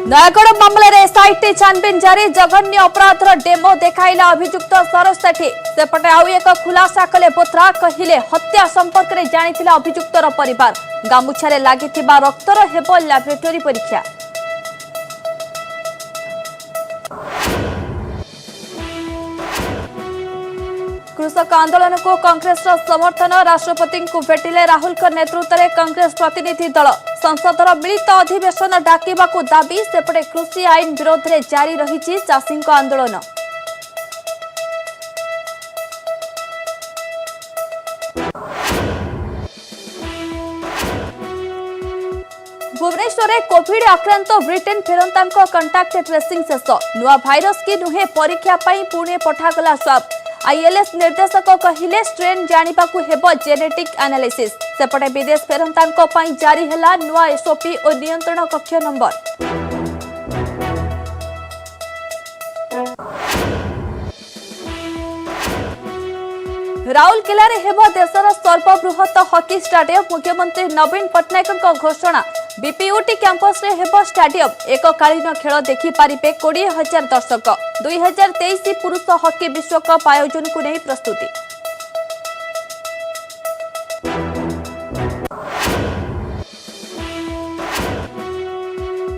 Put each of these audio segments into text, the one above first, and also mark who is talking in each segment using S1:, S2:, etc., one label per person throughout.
S1: नयागढ़ मामलें एसआईटी छानबीन जारी जघन्य अपराधर डेमो देखाइला अभियुक्त सरोज सेठी सेपटे आउ एक खुलासा कले बोथरा कहिले हत्या संपर्क में जानिथिला अभियुक्तर परिवार गामुछारे लागिथिबा रक्तर हेबो लैबोरेटरी परीक्षा। कृषक आंदोलन को कांग्रेस समर्थन राष्ट्रपति को भेटिले राहुल नेतृत्व में कांग्रेस प्रतिनिधि दल संसदर मिलित अधिवेशन डाकिबाकू दाबी सेपटे कृषि आईन विरोध में जारी रही चाषी आंदोलन। भुवनेश्वर में कोविड आक्रांत ब्रिटेन फेरंता कंटाक्ट ट्रेसिंग शेष नुआ भाइरस की नुहे परीक्षा पुणे पठागला स्वाब। आईएलएस निर्देशक कहिले स्ट्रेन जानिबाकू हेबो जेनेटिक एनालिसिस सेपटे विदेश फेरंता जारी हैला नुआ एसओपी और नियंत्रण कक्ष नंबर। राउरकेला हेबो देशर सर्वबृहत हॉकी स्टेडियम मुख्यमंत्री नवीन पट्टनायक घोषणा। बीपीयूटी कैंपस रे हेबो स्टेडियम एककालीन खेल देखि पारिबे 20,000 दर्शक। 2023 पुरुष हॉकी विश्वकप आयोजन को नहीं प्रस्तुति।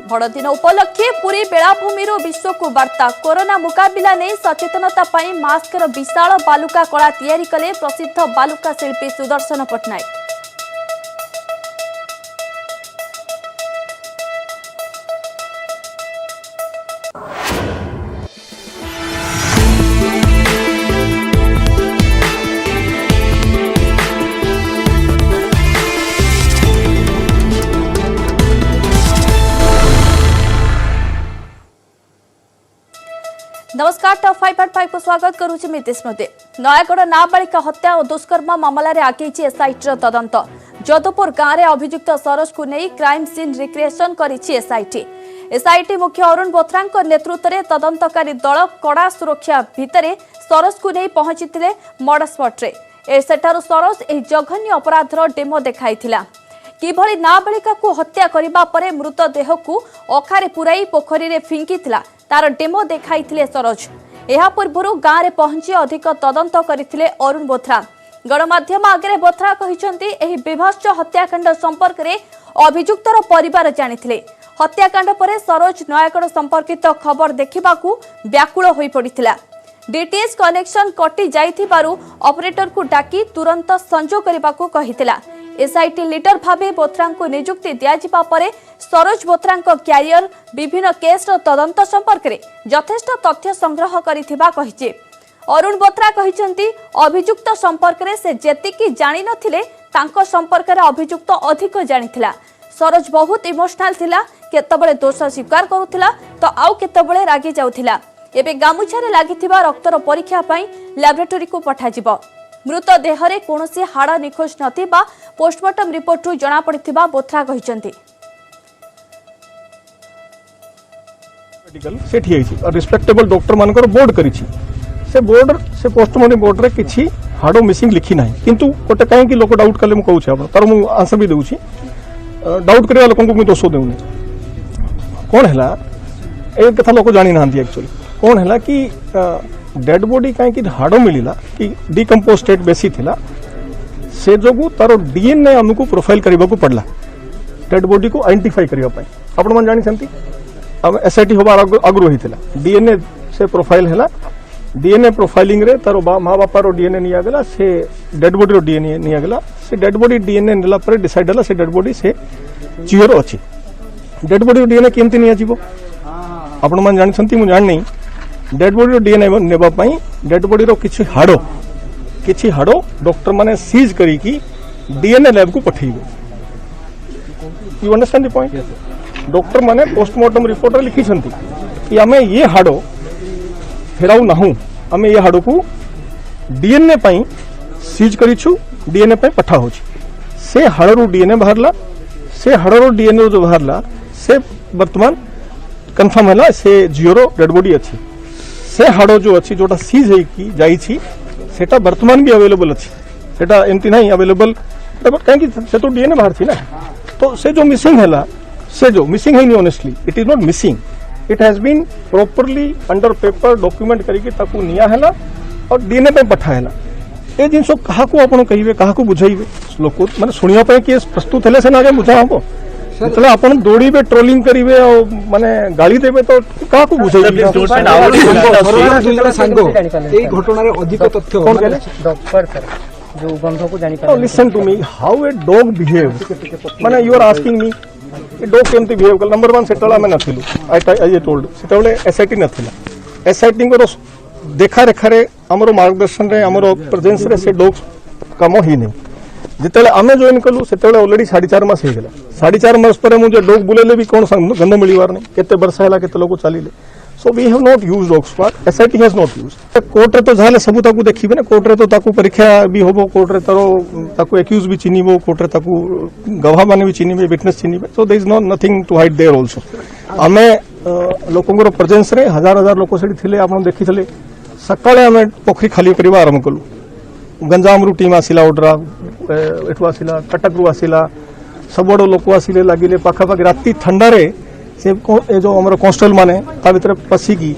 S1: बड़दिन उपलक्षे पुरी बेलाभूमि विश्व को वार्ता कोरोना मुकाबिला नहीं सचेतनता पाई मास्कर विशाल बालुका कला तैयारी कले प्रसिद्ध बालुका शिल्पी सुदर्शन पट्टनायक। नमस्कार टॉप 5 को स्वागत करुछि मितेश स्मृति। नयागढ़ नाबालिका हत्या और दुष्कर्म मामलें आगे एसआईटी तदंत जदुपुर गांव में अभियुक्त सरोज को नहीं क्राइम सीन रिक्रिएशन करिछि एसआईटी मुख्य अरुण बोथरा नेतृत्व में तदंतकारी दल कड़ा सुरक्षा भितर सरोज को नहीं पहुंची मर्डर स्पॉट रे सेठारु सरोज एही जघन्य अपराधर डेमो देखाइथिला। किभଳି नाबालिका को हत्या करिबा परे मृतदेह को अखारे पुराई पोखरी रे फिंकिथिला तार डेमो देखाइथिले सरोज। एहा पूर्वरु गांव रे पहुंची अधिक तदंत करिथिले अरुण बोथरा। गणमाध्यम आगे बोथरा कहिसंती एही विभत्स हत्याकांड संपर्क रे अभियुक्तर परिवार जानिथिले। हत्याकांड परे सरोज नयागढ़ संपर्कित खबर देखिबाकू व्याकुल होई पड़िथिला। डीटीएच कनेक्शन कटि जाइथिबारु ऑपरेटर को डाकी तुरंत संजोग करबाकू कहिथिला। एसआईटी लीडर भावे बोथरा को नियुक्ति दियाजिबा परे सरोज बोथरा क्यारियर विभिन्न केस तदंत संपर्क में यथेष्ट तथ्य संग्रह करिथिबा कहिछि। अरुण बोथरा कहिसंती अभियुक्त संपर्क में से जेतिकी जानि नथिले तांको संपर्क में अभियुक्त अधिक जानिथिला। सरोज बहुत इमोशनल थिला केतबळे दोष स्वीकार करुथिला तो आउ केतबळे रागी जाउथिला। एबे गामुछारे लागिथिबा रक्तर परीक्षा पई लैबोरेटरी को पठाजिबो। मृतदेह रे कोनोसी हाड़ निखोज नथिबा पोस्टमार्टम रिपोर्ट रु जना पड़िथिबा बोथरा कहिसंती।
S2: मेडिकल सेठी आइछि और रिस्पेक्टेबल डॉक्टर मानकर बोर्ड करिछि से पोस्टमार्टम बोर्ड रे किछि हाड़ो मिसिंग लिखि नाही किंतु कोटे काहे कि लोक डाउट कले म कहू छै तार मु आंसर भी देउछि डाउट करिया लोकन को मु दोष देउनी कोन हैला ए कथा लोक जानि नांती एक्चुअली कोन हैला कि डेड बॉडी काहे कि हाड़ो मिलिला कि डिकंपोज स्टेट बेसी थिला से जोगु तारो डीएनए हमकु प्रोफाइल करबा को पड़ला डेड बॉडी को आइडेंटिफाई करबा पई आपण मन जानि सेंती अब एसआईटी होबार आगु रहिथिला डीएनए से प्रोफाइल हैला डीएनए प्रोफाइलिंग रे तारो मां बापा रो डीएनए निया गेला से डेड बॉडी रो डीएनए निया गेला से डेड बॉडी डीएनए नेला पर डिसाइड होला से डेड बॉडी से चियर अछि डेड बॉडी रो डीएनए केमति निया जीवो आपण मन जानि सेंती मु जान नहीं डेड बॉडी रो डीएनए नेबा पई डेड बॉडी रो किछि हाड़ो डॉक्टर माने सीज करी कि डीएनए लैब को पठेइबे। You understand the point doctor माने पोस्टमार्टम रिपोर्ट रे लिखि छंती कि हमें ये हाड़ो फेराउ नाहु हमें ये हाड़ो को डीएनए पई सीज करिछु डीएनए पई पठा होछि से हाड़ो रो डीएनए बाहरला से हाड़ो रो डीएनए जो बाहरला से वर्तमान कंफर्म हैला से जीरो डेड बॉडी अछि से हाड़ो जो अच्छी जोटा सीज है कि जाइछि सेटा वर्तमान भी अवेलेबल अच्छी सेटा एमती नहीं अवेलेबल कहीं से तो डीएनए बाहर थी ना तो से जो मिसिंग हैला से जो मिसिंग है honestly it is not missing it has been properly under paper document करके ताकू निया हैला और डीएनए पे पठाएला ए जिनस क्या आपण कहे क्या बुझेबे लोक माने सुनिया पे कि प्रस्तुत हेले से ना आगे बुझा हम जेतले आपण दौड़ीबे ट्रोलिंग करिवे और माने गाली देबे तो क्या बुझेबे
S3: এই ঘটনার অধিক তথ্য
S2: কোন গেলে
S4: डॉक्टर सर जो गंध को जानी
S2: Now listen to me. How a dog behaves? माने you are asking me. A dog केमती behave कल नंबर 1 सेटला में नथिलु. I told. सेटले SIT नथिला. SIT को देखा रेखारे हमरो मार्गदर्शन रे हमरो प्रेजेंस रे से डॉग काम ही नहीं. जितले आमे जॉइन कलु सेतले ऑलरेडी 4.5 मास हे गेला. 4.5 मास पर मुझे डॉग बुलेले भी कोन गंध मिलिवार नहीं. केते वर्ष हैला केते लोग चालीले. So we have not used dog squad. SIT has not used. Court रे तो झाले सबु ताकू देखिबे ना कोर्ट रे तो ताकू परीक्षा भी होबो कोर्ट रे तरो ताकू एक्यूज भी चिनिबो कोर्ट रे ताकू गवाह माने भी चिनिबे विटनेस चिनिबे so there is nothing to hide there also आमे लोकंगर प्रेजेंस रे हजार हजार लोक सेठी थिले आपण देखिथिले सकाळे आमे पोखरी खाली करबा आरंभ कलु गंजाम रु टीम आसिला ओडरा एठु आसिला कटक रु आसिला सबडो लोक आसिले लागिले पाखा पाखी राती ठंडारे से ए जो हमर कांस्टेबल माने ता भीतर पसिकी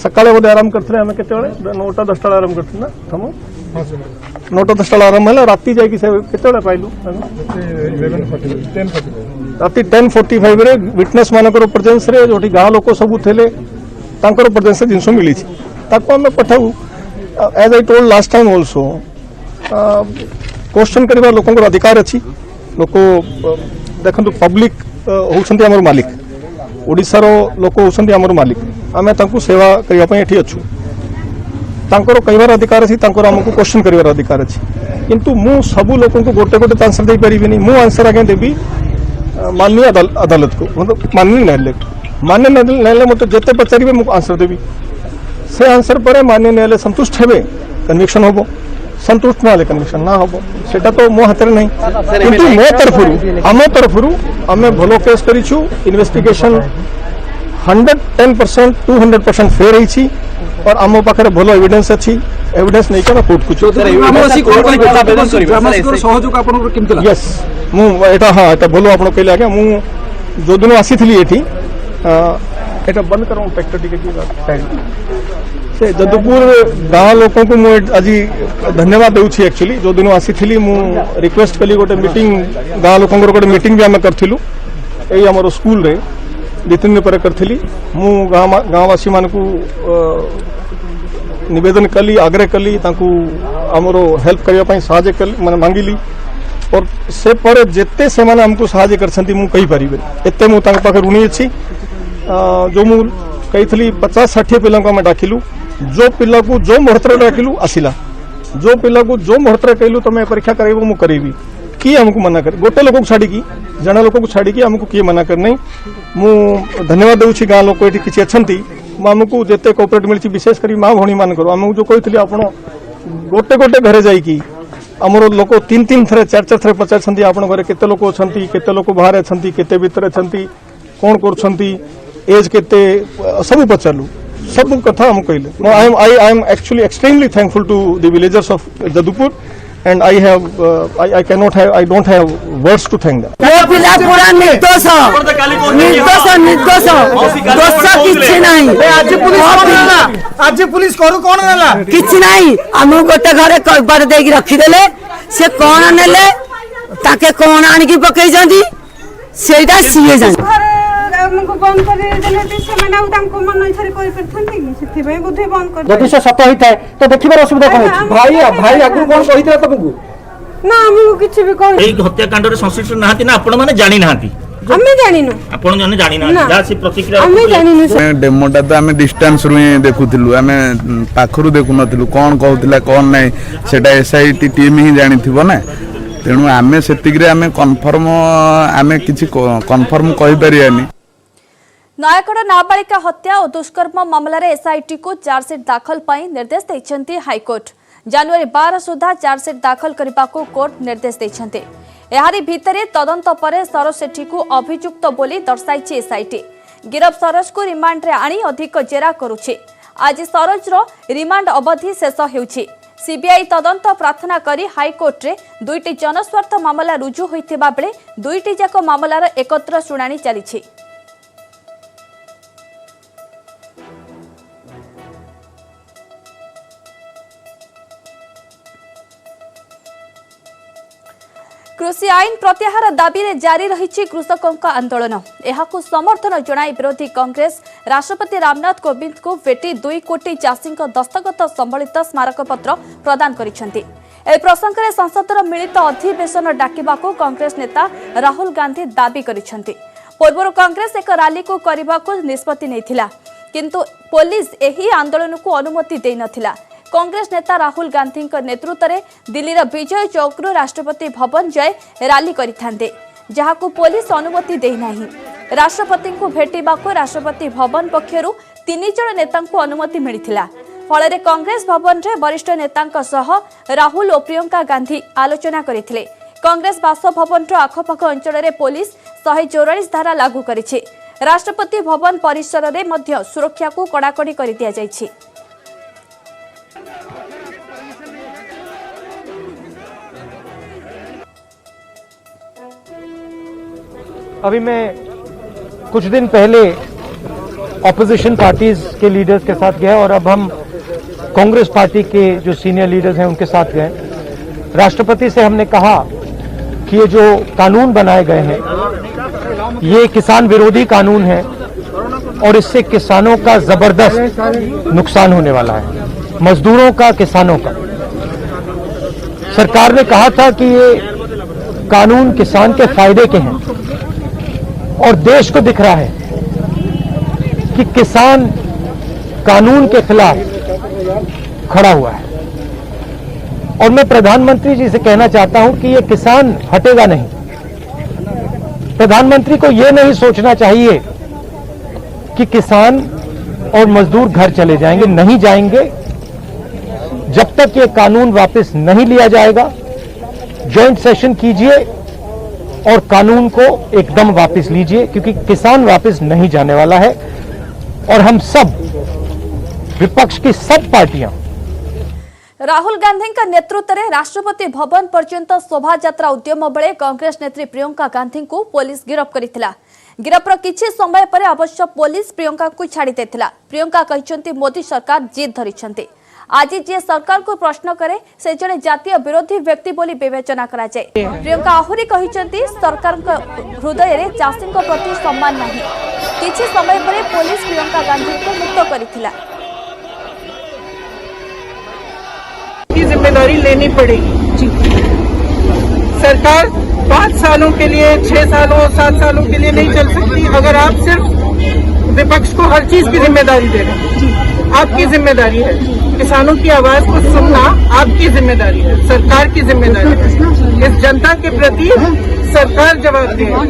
S2: सकाळे बोले आराम करथले हमें केते बेले 9टा 10टा आराम करथले ना थमो 9टा 10टा आराम होला राती जाई कि से केते बेले पाइलु 11:45 राती 10:45 रे विटनेस मानकर प्रेजेंस रे जोठी गा लोक सब थेले तांकर प्रेजेंस रे जिंसो मिली छी ताको हमें पठाऊ as I told last time also question करबा लोकंकर अधिकार अछि लोक देखंतु पब्लिक होउछंती हमर मालिक ओडिशार लोक होउछंती हमर मालिक आमे तांकु सेवा करिया पय एठी अछु तांकर कहिबार अधिकार अछि तांकर हमकु क्वेश्चन करिवार अधिकार अछि किंतु मु सबु लोकन को गोटे गोटे आंसर दे परिबिनी मु आंसर आगे देबी माननीय अदालत को मतलब माननीय न्यायालय मते जते पचारिबे मु आंसर देबी से आंसर पर माननीय न्यायालय संतुष्ट हेबे कन्विक्शन होबो संतुष्ट ना कन्विक्शन ना होबो सेटा तो मो हाथ रे नहीं किंतु मो तरफरु आमे भलो केस करिछु इन्वेस्टिगेशन 110% 200% फेयर होईछि और आमो पाखरे भलो एविडेंस अछि एविडेंस नै के कोर्ट कुछ
S3: सहयोग आपन केमतला
S2: यस मु एटा हां एटा भलो आपन कहले आगे मु जो दिन आसीथिली एठी एटा बंद करू ट्रैक्टर टिके की से जदुपुर गाँव लोकों को आज धन्यवाद देउछि एक्चुअली जो दिन आसीथिली मु रिक्वेस्ट कली गोटे मीटिंग गाँव लोकों गोटे मीटिंग भी आम करथिलु एई हमर स्कूल रे 2-3 दिन पर करथिली मु गाँववासी मानकू निवेदन कली आग्रह कली तांकू हमरो हेल्प करिया पई सहायता कली माने मांगिली और से पर जेते से माने हमको सहायता करछंती मु कहि परिबे एते मु तांक पाखे ऋणी अछि जो मु कहिथली 50-60 पिला को हम डाकिलु जो पिला को जो मुहूर्त डाकिलु आसिला जो पिला को जो मुहूर्त कहलु तमे परीक्षा करैबो मु करेबी किए हमको मना कर गोटे लोक को छाड़ी की जन लोक को छाड़ी की हमको किए मना कर नहीं मु धन्यवाद देउछि गाँ लोक एठी किछि अछंती हमको जेते कोऑपरेट मिलछि विशेष करी मां भणी मान करो हमको जो कहिथली आपण गोटे गोटे घरे जाई की हमरो लोक 3-3 थरे 4-4 थरे पचारछंती आपण घरे केते लोक अछंती केते लोक बाहर अछंती केते भीतर अछंती कोन करछंती एज केते सब पचारलु सब कथा हम कहले I am actually extremely thankful to the villagers of Jadupur and I don't have words to thank them.
S5: वो पिला पूरा निर्दोष दोष किछि नहीं
S3: आज पुलिस करू कोन नेला
S5: किछि नहीं हम गोटे घरे कबाड़ देकी रखी देले से कोन नेले ताके कोन आनी की पकई जंदी सेटा सीए जान
S6: हमको बंद कर देले ते से माने हमको मन इथरे कोइ करथन कि सेति भाई बुद्धि बंद कर
S4: जदि से सत होइताय तो देखिबार असुविधा कोन अछि
S3: भाई आगु कोन कहितला तुमको
S6: ना हमको किछ भी कोन
S7: एई हत्याकांड रे संश्लिष्ट नाहाती ना आपण माने जानि नाहाती
S6: हमें जानिनु
S7: आपण जने जानि ना जा से प्रतिक्रिया
S6: हमें जानिनु
S8: मैं डेमोटा तो आम डिस्टेंस रु देखुलु आम पाखरु देखु नथिलु कोन कहउतला कोन नै सेटा एसआईटी टीम ही जानिथिबो ना तेणु आम सेतिग्रे आम कन्फर्म आम किछि कन्फर्म कहि परियानी
S1: नयागढ़ नाबालिका हत्या और दुष्कर्म मामलें एसआईटी को चार्जसीट दाखल पर निर्देश देते हाइकोर्ट जनवरी 12 सुधा चार्जसीट दाखल करने को कोर्ट निर्देश देते यारी भितरे तदंत पर सरोज सेठी को अभियुक्त बोली दर्शाई एसआईटी गिरफ सरोज को रिमांड रे आनी अधिक जेरा करुचे आज सरोज रो रिमांड अवधि शेष होउछि सीबीआई तदंत प्रार्थना करी हाईकोर्ट रे 2टी जनस्वार्थ मामला रुजु होइथिबा बेले 2टी जाक मामलार एकत्र शुणाणी चली। कृषि आईन प्रत्याहार दाबी रे जारी रही कृषकों आंदोलन। एहाकु समर्थन जणाई विरोधी कांग्रेस राष्ट्रपति रामनाथ कोविंद को भेटी 2 कोटी चाषी दस्तखत संबलित स्मारकपत्र प्रदान करिसेंति। ए प्रसंग में संसदर मिलित अधिवेशन डाकिबाकू कांग्रेस नेता राहुल गांधी दाबी करिसेंति। पूर्व कांग्रेस एक रैली को करने निष्पत्ति नैथिला, किंतु पुलिस एही आंदोलन को अनुमति देई नथिला। कांग्रेस नेता राहुल गांधी नेतृत्व में दिल्ली विजय चौकरू राष्ट्रपति भवन जाए रैली करिथांते, जहाकू पुलिस अनुमति देई नाही। राष्ट्रपति को भेटिबाकू राष्ट्रपति भवन पक्षरु 3 जण नेतांकू अनुमति मिलिथिला। फल कांग्रेस भवन रे वरिष्ठ नेतांक सह राहुल और प्रियंका गांधी आलोचना करथिले। कांग्रेस बासभवन आखपाख अंचल में पुलिस 144 धारा लागू करिछि। राष्ट्रपति भवन परिसर में मध्य सुरक्षा को कड़ाकड़ी कर दिया जाइछि।
S4: अभी मैं कुछ दिन पहले ऑपोजिशन पार्टीज के लीडर्स के साथ गया और अब हम कांग्रेस पार्टी के जो सीनियर लीडर्स हैं उनके साथ गए। राष्ट्रपति से हमने कहा कि ये जो कानून बनाए गए हैं ये किसान विरोधी कानून है और इससे किसानों का जबरदस्त नुकसान होने वाला है, मजदूरों का, किसानों का। सरकार ने कहा था कि ये कानून किसान के फायदे के हैं और देश को दिख रहा है कि किसान कानून के खिलाफ खड़ा हुआ है। और मैं प्रधानमंत्री जी से कहना चाहता हूं कि ये किसान हटेगा नहीं। प्रधानमंत्री को ये नहीं सोचना चाहिए कि किसान और मजदूर घर चले जाएंगे, नहीं जाएंगे जब तक ये कानून वापस नहीं लिया जाएगा। जॉइंट सेशन कीजिए और कानून को एकदम वापस लीजिए, क्योंकि किसान वापस नहीं जाने वाला है। और हम सब, विपक्ष की सब पार्टियां,
S1: राहुल गांधी का नेतृत्व में राष्ट्रपति भवन पर्यंत शोभा यात्रा उद्यम बेले कांग्रेस नेत्री प्रियंका गांधी को पुलिस गिरफ्त करथिला। गिरफ्तर किछि समय पर अवश्य पुलिस प्रियंका को छाड़ी देथिला। प्रियंका कहचंती मोदी सरकार जिद धरिछंती। आज जे सरकार को प्रश्न करे से जने जातीय विरोधी व्यक्ति बोली विवेचना करा जाए। प्रियंका आहुरी कहचंती सरकार हृदय रे चाषी प्रति सम्मान नहीं। किछि समय पर पुलिस प्रियंका गांधी को मुक्त करिथिला।
S9: की जिम्मेदारी लेनी पड़ेगी। सरकार 5 सालों के लिए, 6 सालों, 7 सालों के लिए नहीं चल सकती। अगर आप सिर्फ विपक्ष को हर चीज की जिम्मेदारी दे रहे हैं, आपकी जिम्मेदारी है। किसानों की आवाज को सुनना आपकी जिम्मेदारी है, सरकार की जिम्मेदारी है। इस जनता के प्रति सरकार जवाबदेह है।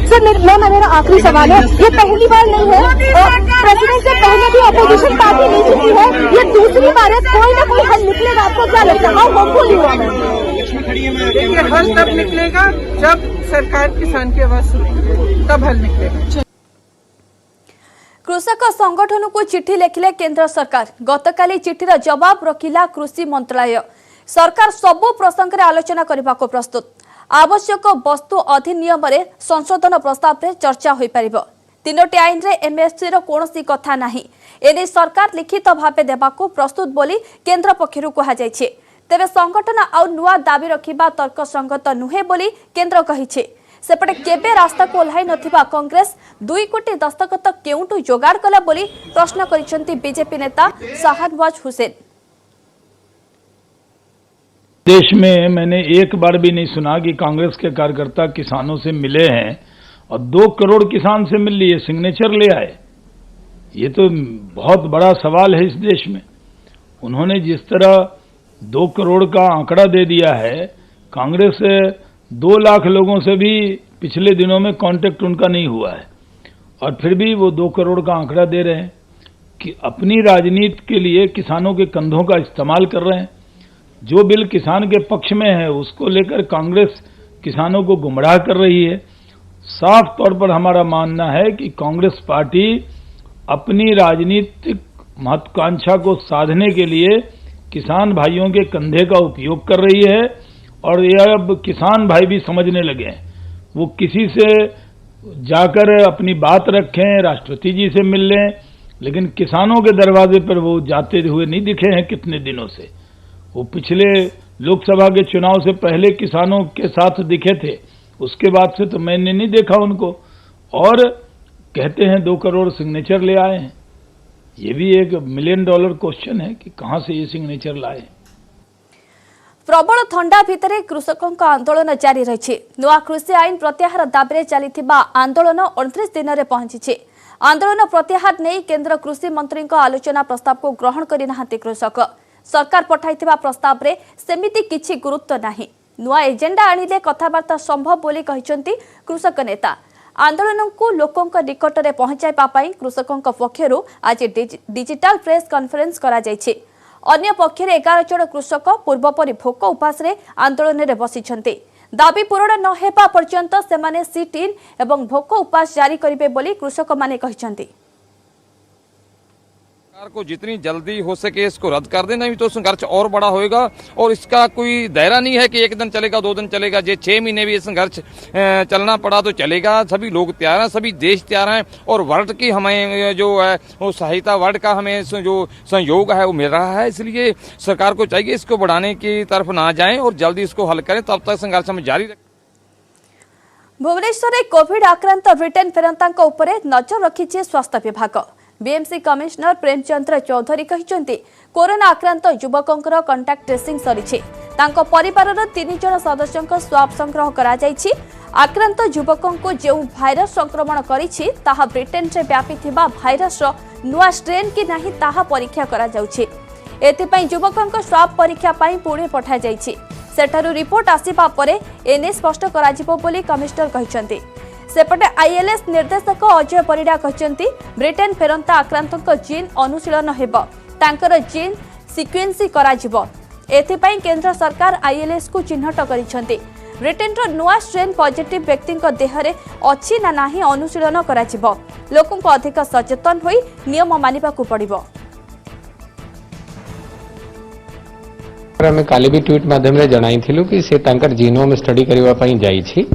S6: सर मेरा आखिरी सवाल है, ये पहली बार नहीं है और प्रेसिडेंट से पहले भी अपोजिशन पार्टी नहीं जीती है, ये दूसरी बार है। कोई ना कोई हल निकलेगा, आपको क्या लगता है? होपफुल हुआ
S9: देखिए, हल तब निकलेगा जब सरकार किसान की आवाज सुनेगी, तब हल निकलेगा।
S1: कृषक संगठन को चिठी लिखिले केंद्र सरकार। गतकाली चिठीर जवाब रखिला कृषि मंत्रालय। सरकार सबु प्रसंग में आलोचना करने को प्रस्तुत। आवश्यक वस्तु अधिनियम रे संशोधन प्रस्ताव रे चर्चा होई परिबो। 3टी आईन रे एमएसपी रो कोनोसी कथा नाही। एने सरकार लिखित भावे देबाको प्रस्तुत बोली केंद्र पक्षरु कहा जायछि। तेबे संगठन आ नुआ दाबी रखिबा तर्कसंगत नुहे बोली केंद्र कहिछि। सेपटे केबे रास्ता को ओल्हाई नथिबा कांग्रेस 2 कोटी दस्तखत केउंटु जोगाड़ कला बोली प्रश्न करिसेंती बीजेपी नेता शाहनवाज हुसैन।
S10: देश में मैंने एक बार भी नहीं सुना कि कांग्रेस के कार्यकर्ता किसानों से मिले हैं और 2 करोड़ किसान से मिल लिए, सिग्नेचर ले आए। ये तो बहुत बड़ा सवाल है इस देश में। उन्होंने जिस तरह 2 करोड़ का आंकड़ा दे दिया है, कांग्रेस 2 लाख लोगों से भी पिछले दिनों में कांटेक्ट उनका नहीं हुआ है और फिर भी वो 2 करोड़ का आंकड़ा दे रहे हैं कि अपनी राजनीति के लिए किसानों के कंधों का इस्तेमाल कर रहे हैं। जो बिल किसान के पक्ष में है उसको लेकर कांग्रेस किसानों को गुमराह कर रही है। साफ तौर पर हमारा मानना है कि कांग्रेस पार्टी अपनी राजनीतिक महत्वाकांक्षा को साधने के लिए किसान भाइयों के कंधे का उपयोग कर रही है। और ये अब किसान भाई भी समझने लगे हैं, वो किसी से जाकर अपनी बात रखें, राष्ट्रपति जी से मिल लें, लेकिन किसानों के दरवाजे पर वो जाते हुए नहीं दिखे हैं कितने दिनों से। वो पिछले लोकसभा के चुनाव से पहले किसानों के साथ दिखे थे, उसके बाद से तो मैंने नहीं देखा उनको। और कहते हैं 2 करोड़ सिग्नेचर ले आए हैं। ये भी एक $1 मिलियन क्वेश्चन है कि कहां से ये सिग्नेचर लाए।
S1: प्रबल ठंडा भितर कृषकों आंदोलन जारी रही। नुआ कृषि आईन प्रत्याहार दाबी चली आंदोलन 29 दिन में पहुंची। आंदोलन प्रत्याहार नहीं केंद्र कृषि मंत्री आलोचना प्रस्ताव को ग्रहण करना कृषक। सरकार पठाइथिबा प्रस्ताव रे सेमिति किछि गुरुत्व नाही। नुआ एजेंडा आनिले कथाबार्ता संभव बोली कहिसंती कृषक नेता। आंदोलन को लोकों निकट में पहुंचाइबा पई कृषकों पक्षरु आज डिजिटल प्रेस कॉन्फ्रेंस करा जायछि। अन्य पक्षर 11 जन कृषक पूर्वपरि भोक उपास रे आंदोलन रे बसिछंती। दाबी पूरण न हेबा पर्यंत सेमाने सिट इन एवं भोक उपास जारी करिवे बोली कृषक माने कहिसंती।
S11: सरकार को जितनी जल्दी हो सके इसको रद्द कर देना, नहीं तो संघर्ष और बड़ा होएगा। और इसका कोई दायरा नहीं है कि 1 दिन चलेगा 2 दिन चलेगा, जे 6 महीने भी ये संघर्ष चलना पड़ा तो चलेगा। सभी लोग तैयार हैं, सभी देश तैयार हैं और वर्ल्ड की हमें जो है वो सहायता, वर्ल्ड का हमें जो सहयोग है वो मिल रहा है। इसलिए सरकार को चाहिए इसको बढ़ाने की तरफ ना जाए और जल्दी इसको हल करें, तब तक संघर्ष हम जारी रखें।
S1: भुवनेश्वर में कोविड आक्रांत ब्रिटेन फेरंता उपरे नजर रखिछि स्वास्थ्य विभाग। बीएमसी कमिश्नर प्रेमचंद्र चौधरी कहते कोरोना आक्रांत युवकों कंटाक्ट ट्रेसिंग सरी। परिवार 3 जन सदस्यों स्वाब संग्रह करा जायछि। आक्रांत युवकों को जो भाइरस संक्रमण करिछि ताहा ब्रिटेन से व्यापी भाइरस नुआ स्ट्रेन कि नहीं ताहा परीक्षा करा जाउछि। एथिपई युवकों स्वाब परीक्षा पाई पुणे पठा जायछि। सेठारु रिपोर्ट आसिबा परे एने स्पष्ट कराजिबो बोली कमिश्नर कहचंती। सेपटे आईएलएस निर्देशक अजय परिडा कहचंती ब्रिटेन फेरंता आक्रांतों जीन अनुशीलन हेब, तांकर जीन सिक्वेन्सी कराजिबो। एथिपई केंद्र सरकार आईएलएस को चिन्हट करिसंती। ब्रिटेन रो नुआ स्ट्रेन पॉजिटिव व्यक्ति देहरे अछि ना नाही अनुशीलन कराजिबो। लोकों को अधिक सचेतन होई नियम मानिबाकू पड़िबो।
S12: आम काली भी ट्वीट माध्यम जनाइलु कि से तांकर जीनोम स्टडी करने जाइए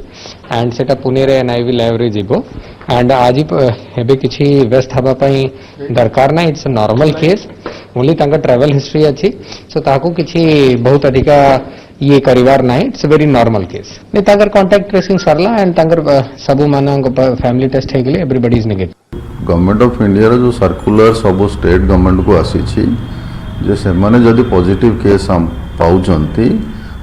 S12: एंड सेटा पुणे रे एनआईवी लैब रे जीवो एंड आज एबे किछि व्यस्त हवापाई दरकार ना। इट्स नॉर्मल केस, ओनली तांकर ट्रैवल हिस्ट्री अच्छी, सो ताको किछि बहुत अधिका ये करिवार ना। It's very normal case. ने तांकर कांटेक्ट ट्रेसिंग सरला एंड तांकर सबु मानक फैमिली टेस्ट हे गेले, everybody is negative.
S8: Government of India रो जो सर्कुलर सब स्टेट गवर्नमेंट को आसी छी जे से माने जदि पॉजिटिव केस हम पाउचंती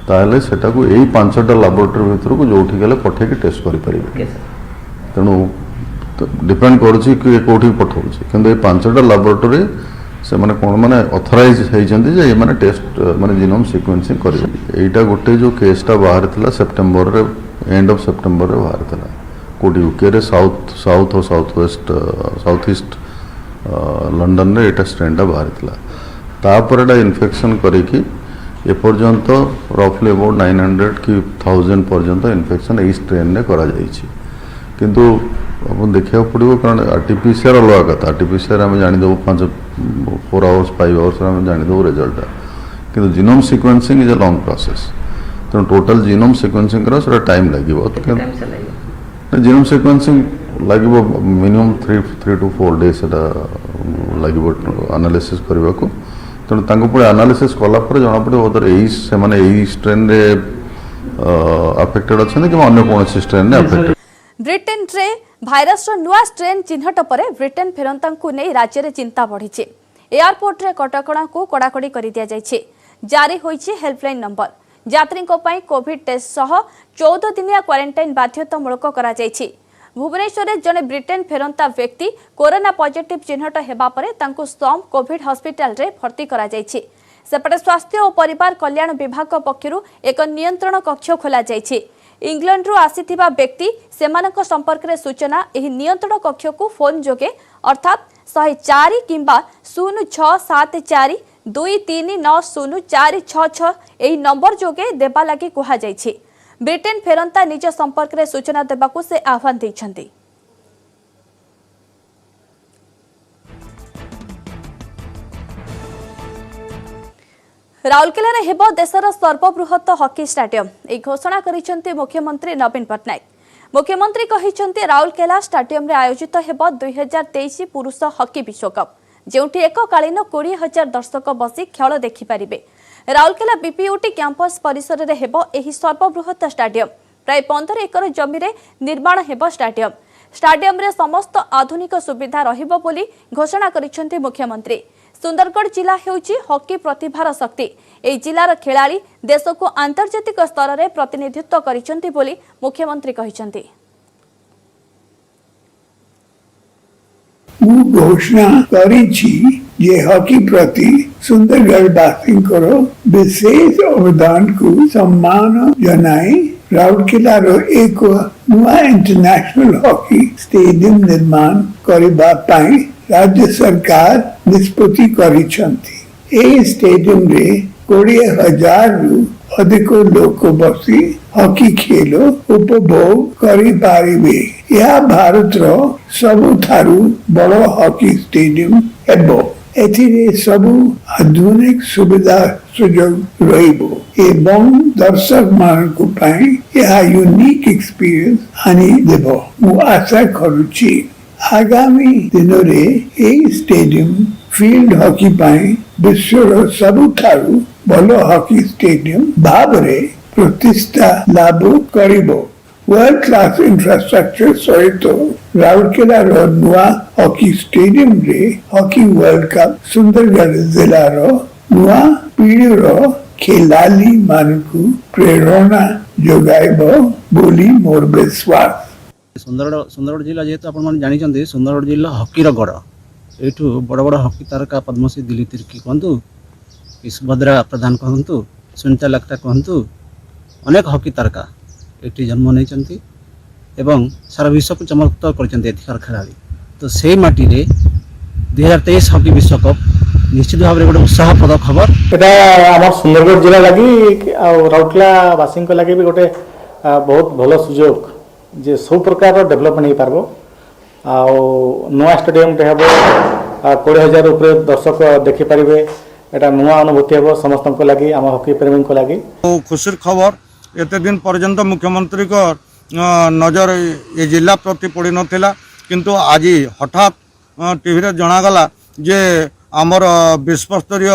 S8: ताहले सेटा को एई 5टा लैबोरेटरी भीतर को जोठी गेले पठे के टेस्ट करि परिबे। तेणु डिपेंड करूची कि कोठी पठाउची, किंतु ए 5टा लैबोरेटरी से माने कोन माने ऑथराइज हेइचंती जे माने टेस्ट माने जीनोम सिक्वेंसिंग करिबे। एटा गोटे जो केसटा बाहर थिला सितंबर रे, एंड ऑफ सितंबर रे बाहर थिला कोठी यूके रे साउथ और south west south east London रे एटा स्ट्रेनटा बाहर थिला। तापर एटा इन्फेक्शन करिकी एपर्यंत रफली अबाउट 900 कि 1000 पर्यंत इन्फेक्शन यही स्ट्रेन ने करा जाइछि। किंतु अपन देखिया पड़ो कारण आरटीपीसीआर अलग कथा। आरटीपीसीआर आम जानीदेव 4 आवर्स 5 आवर्स आम जानीदेव रिजल्ट, किंतु genome sequencing is a long process. तेणु टोटल जीनोम सिक्वेंसिंग कर टाइम लगे। जीनोम सिक्वेंसिंग लगे मिनिमम 3 to 4 days लगे एनालिसिस करने को। तेणु पुणी एनालिसिस कलापर जना पड़े ओदर यही स्ट्रेन रे अफेक्टेड अच्छे कि अन्य कौन स्ट्रेन रे अफेक्टेड।
S1: ब्रिटेन रे भाइरस नुआ स्ट्रेन चिन्हट पर ब्रिटेन फेरंता नहीं राज्य में चिंता बढ़ी। एयरपोर्ट रे कटकणा को कड़ाकड़ी कर दिया जायछि। जारी होइछि हेल्पलाइन नंबर। यात्रियों पर कोविड टेस्ट सह 14 दिनिया क्वारंटाइन बाध्यतामूलक करा जायछि। भुवनेश्वर में जड़े ब्रिटेन फेरंता व्यक्ति कोरोना पॉजिटिव चिन्हट हेबा परे तांकु सम कोविड हॉस्पिटल रे भर्ती करा जायछि। सेपटे स्वास्थ्य और परिवार कल्याण विभाग पक्षरु एक नियंत्रण कक्ष खोला जायछि। इंग्लैंड रु आसीथिबा व्यक्ति सेमानक संपर्क रे सूचना एही नियंत्रण कक्ष को फोन जोगे अर्थात 104 किंबा 0674 2390 एही नंबर जोगे देबा लागि कुहा जायछि। ब्रिटेन फेरंता निज संपर्क रे सूचना देबाकू से आह्वान दैछन्ति। राउरकेला हेब देशर सर्वबृहत हॉकी स्टाडियम এই घोषणा करिसेंती मुख्यमंत्री नवीन पटनायक। मुख्यमंत्री कहिसेंती राउरकेला स्टाडियम रे आयोजित हेब 2023 पुरुष हॉकी विश्वकप जेउठी एककालीन 20,000 दर्शक बसी खेल देखि पारिबे। राउरकेला बीपीयूटी कैंपस परिसर रे हेब एही सर्वबृहत स्टाडियम प्राय 15 एकर जमी रे निर्माण हेब स्टाडियम। स्टाडियम रे समस्त आधुनिक सुविधा रहिबो बोली घोषणा करिसेंती मुख्यमंत्री। सुंदरगढ़ जिला हेउची हॉकी प्रतिभार शक्ति। एई जिलार खेलाड़ी देश को आंतर्जातिक स्तर में प्रतिनिधित्व करिसेंती बोली मुख्यमंत्री कहिसेंती।
S13: घोषणा करिछि जे हॉकी प्रति सुंदरगढ़ वासिंकर विशेष अवदान को सम्मान जनाई राउरकेला रो एक नुआ इंटरनेशनल हॉकी स्टेडियम निर्माण करबा पाई राज्य सरकार निष्पत्ति करिसेंती। ए स्टेडियम रे 20,000 रु अधिक लोक बसी हॉकी खेल उपभोग करि पारिबे। यह भारत रो सबुठारु बड़ हॉकी स्टेडियम हेबो। एथिरे सबु आधुनिक सुविधा सुजोग रहिबो एवं दर्शक मानक पाई यह यूनिक एक्सपीरियंस आनी देबो। मु आशा करूची आगामी दिनों रे ए स्टेडियम फील्ड हॉकी पाई विश्वर सबुठारु भलो हॉकी स्टेडियम भावरे प्रतिष्ठा लाभ करिबो। वर्ल्ड क्लास इंफ्रास्ट्रक्चर सहित राउरकेला रो नुआ हॉकी स्टेडियम रे हॉकी वर्ल्ड कप सुंदरगढ़ जिला रो नुआ पीढ़ी रो खेलाली मानकु प्रेरणा जोगाइबो बोली मोर विश्वास।
S14: सुंदरगढ़ जिला जेहेतु आपण जानी सुंदरगढ़ जिला हॉकी गढ़ एठू बड़ बड़ हॉकी तारका पद्मश्री दिलीप तिर्की कहतु सुभद्रा प्रधान कहतु सुनीता लक्टा कहतु अनेक हॉकी तारका एटी जन्म नहीं एवं सारा विश्व को चमत्कार कर खेलाड़ी। तो से माटी रे 2023 हॉकी विश्वकप निश्चित भाव में गोटे उत्साहप्रद खबर।
S4: यहाँ सुंदरगढ़ जिला लगी राउरकेला वासी लगे भी गोटे बहुत भल सुजोग जे सब प्रकार डेभलपमेंट हो पारबो। नुआ स्टेडियम हे 20,000 ऊपर दर्शक देखि पारिबे। एटा नुआ अनुभूति हे समस्त लगी आम हॉकी प्रेमी को लगी
S8: खुशी खबर। एते दिन पर्यंत मुख्यमंत्री को नजर ये जिला प्रति पड़ी नथिला किंतु आज हठात टीवी रे जणागला जे आमर विश्वस्तरीय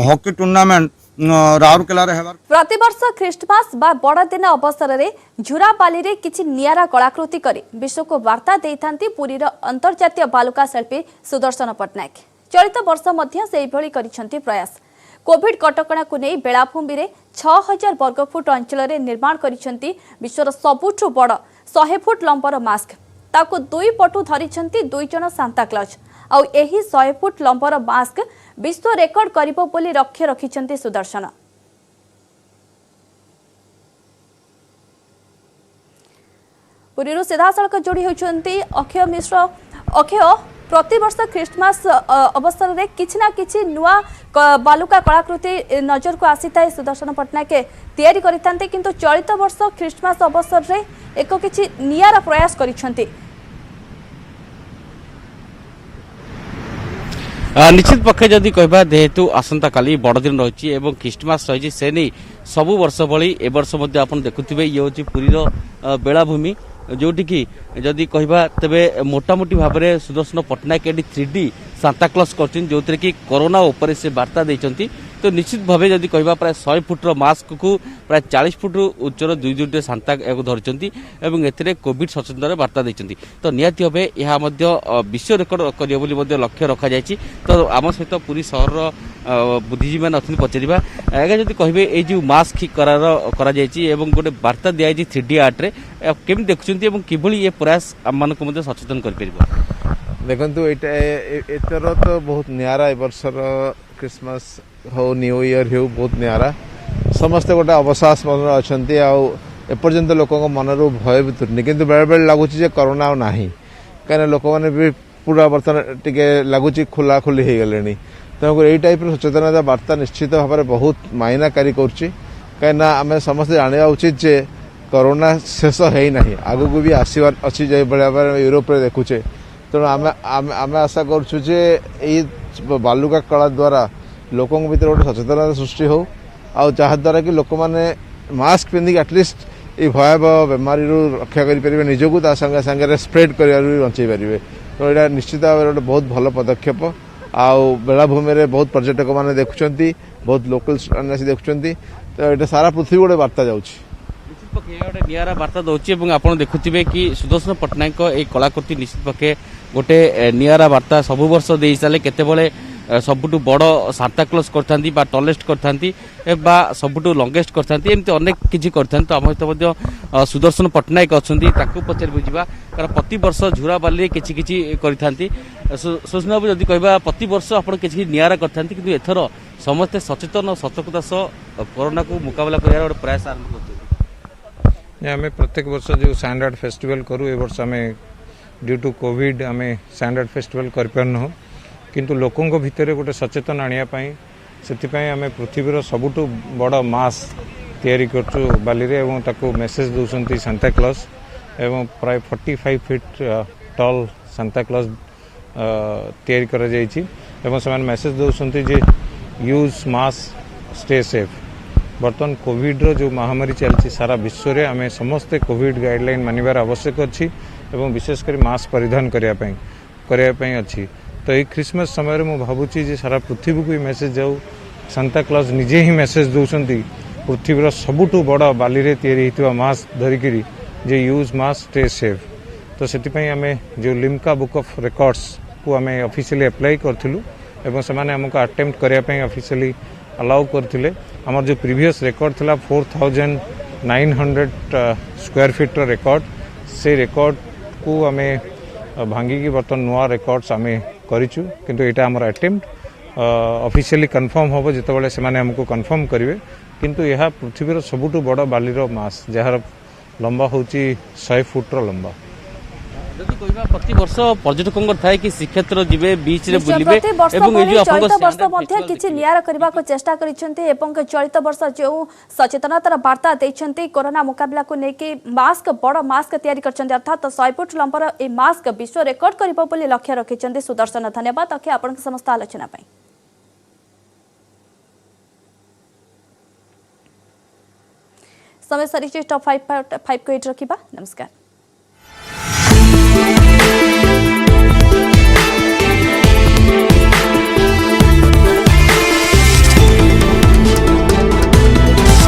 S8: हॉकी टूर्नामेंट राउरकेला रे हेबार।
S1: प्रतिवर्ष ख्रीष्टमास बा बड़ दिन अवसर रे झुराबाली रे किछि नियारा कलाकृति करी विश्व को वार्ता देइथांती पुरीर अंतर्जातीय बालुका शिल्पी सुदर्शन पटनायक। चलित वर्ष मध्य सेहि भली करिसंती प्रयास। कोविड कटकणा को नहीं बेलाभूमि रे 6,000 वर्गफुट अंचल रे निर्माण करिसंती विश्वर सबुठु बड़ 100 फुट लंबर मास्क। ताको दुई पटु धरिसंती 2 जन सांता क्लॉज। आउ एही 100 फुट लंबर मास्क विश्व रेकर्ड करिबो बोली लक्ष्य रखिसंती सुदर्शन। पुरीरु सीधा सड़क जोड़ी होचंती अक्षय मिश्र। अक्षय प्रतिवर्ष ख्रीष्टमास अवसर रे किछि ना किछि नुआ बालुका कलाकृति नजर को आसीताए सुदर्शन पटनायक तैयारी करितांते किंतु चलित वर्ष ख्रीष्टमास अवसर रे एको किछि नियारा प्रयास करिसंती।
S15: निश्चित पक्षे जदि कहबा जेहेतु आसंता काली बड़ दिन रही एवं ख्रीष्टमास रही से नहीं सबु वर्ष भली ए वर्ष मध्य आपण देखुथिबे ये होची पुरीर बेलाभूमि जोटी की जदि कहबा तबे मोटामोटी भाव में सुदर्शन पटनायक एटी 3D सांता क्लॉज करछन जो कि कोरोना ऊपर से वार्ता देइचंती। तो निश्चित भाव जदि कहबा प्राय 100 फुटर मास्क को प्राय 40 फुट उच्चर 2 सांता धरिचंती एवं एथिरे कोविड सचेतन वार्ता देइचंती। तो निहाती भाव यह विश्व रेकर्ड करियो बोली मध्ये लक्ष्य रखा जायछि। तो आम सहित पूरी सहर बुद्धिजीवी मैंने अच्छी पचार आगे जब कहे ये जो मास्क करा एवं गोटे वार्ता दिखाई 3D आर्ट रे केमी देखुं कि ये प्रयास आम मान सचेतन कर
S16: देखु एथर तो बहुत नियारा ए वर्षर क्रिसमस हो न्यू ईयर हो बहुत नियारा समस्ते गोटे अवसास मन अच्छा एपर्यंत लोक मन रू भय भीतुरनी कि बेले बेले लगुच कोरोना ना कहीं लोक मैंने भी पूरा बर्तमान टे लगुच खोला खोली हो गले तेणुक यही टाइप सचेतनता वार्ता निश्चित भाव में बहुत मायनाकारी कहीं आम समस्त जाना उचित जे कोरोना शेष है आग को भी आसबार अच्छी जो भाव यूरोप देखुचे तेणु आम आशा करुँ बालुका कला द्वारा लोकों भीतर गोटे सचेतनता सृष्टि हो आउ जहाद्वारा कि लोक मैंने मास्क पिंधिक एटलिस्ट ये भयावह बेमारी रक्षा करें निजक संगे संगे स्प्रेड कर बचे पारे। तो यहाँ निश्चित भाव गोटे बहुत भल पदक्षेप आउ बेलाभूमि में बहुत पर्यटक मैंने देखुं बहुत लोकल आसी देखुं। तो यहाँ सारा पृथ्वी गोटे वार्ता जाऊँगी
S15: गोटे निरा बार्ता दौर आप देखुवे कि सुदर्शन पट्टनायक ये कलाकृति निश्चित पक्षे गोटे निरा बार्ता सब वर्ष दे सारे केतबले सबुठु बड़ सांता क्लॉज करथांती बा टलेस्ट करथांती बा सबुठु लंगेस्ट करथांती एमती अनेक किछि करथांती। तो आम सहित सुदर्शन पट्टनायक अछंती ताकू पचार बुझा कारण प्रति वर्ष झुरा बाली किछि किछि करथांती। सुषमा बाबू जदि कहबा प्रति वर्ष आपण किछि नियारा करथांती किंतु एथर समस्त सचेतन और सतर्कता सह कोरोना को मुकाबला करियार गोटे प्रयास आरंभ करथि।
S17: आम प्रत्येक वर्ष जो सैंड फेस्टिवल करूँ ए वर्ष आम ड्यू टू कोविड आम सैंड फेस्टिवल कर किंतु लोकों भितर गोटे सचेतन आने से आम पृथ्वीर सबुठु बड़ मास तैयारी करचु बाली रे एवं ताको मेसेज दौरान सांता क्लॉज एवं प्राय 45 फीट टल सांता क्लॉज तैयारी करा जायछि एवं से मेसेज दौरान जे यूज मास्क स्टे सेफ। बर्तमान कोविड रो जो महामारी चलती सारा विश्व रे आम समस्ते कोविड गाइडलाइन मानिबार आवश्यक अच्छी एवं विशेषकर मास्क परिधान करने अच्छी। तो ये क्रिसमस समय रे मु भावुची जे सारा पृथ्वी को मेसेज जाऊ सांता क्लॉज निजे ही मेसेज दौरान पृथ्वीर सबुठु बड़ बाली रे तैयारी होइतिबा मास्क धरिकी जे यूज मास्क स्टे सेफ। तो से आम जो लिम्का बुक ऑफ रिकॉर्ड्स को आम ऑफिशियली अप्लाई करथिलु एवं से माने हमको अटेम्प्ट करने ऑफिशियली अलाउ करथिले। हमर जो प्रीवियस रिकॉर्ड थिला 4900 स्क्वायर फीट रो रिकॉर्ड से रिकॉर्ड को आम भांगी बर्तमान नुआ रिकॉर्ड्स आम करिछु किंतु एटा हमर अटेम्प्ट ऑफिशियली कंफर्म होबो जेतेबेले से माने हमको कंफर्म करिवे। किंतु यह पृथ्वीर सबुठु बड़ बालीर मास जार लंबा होची 100 फुट रो लंबा।
S15: जदि कहबा प्रति वर्ष पर्यटकों थाए कि श्रीक्षेत्र जिबे बीच रे बुलिबे
S1: एवं ए जो चलित वर्ष मध्ये किछि नियारा करबा को चेष्टा करिसेंती एवं चलित वर्ष जो सचेतनतार वार्ता दैछंती कोरोना मुकाबला को नेकी मास्क बड़ मास्क तैयारी करछंती अर्थात 100 फुट लंबार ए मास्क विश्व रेकॉर्ड करबो बोली लक्ष्य रखिसेंती सुदर्शन। धन्यवाद अखे आपन समस्त आलोचना पई। समय सरी टॉप 5 को एट रखिबा। नमस्कार।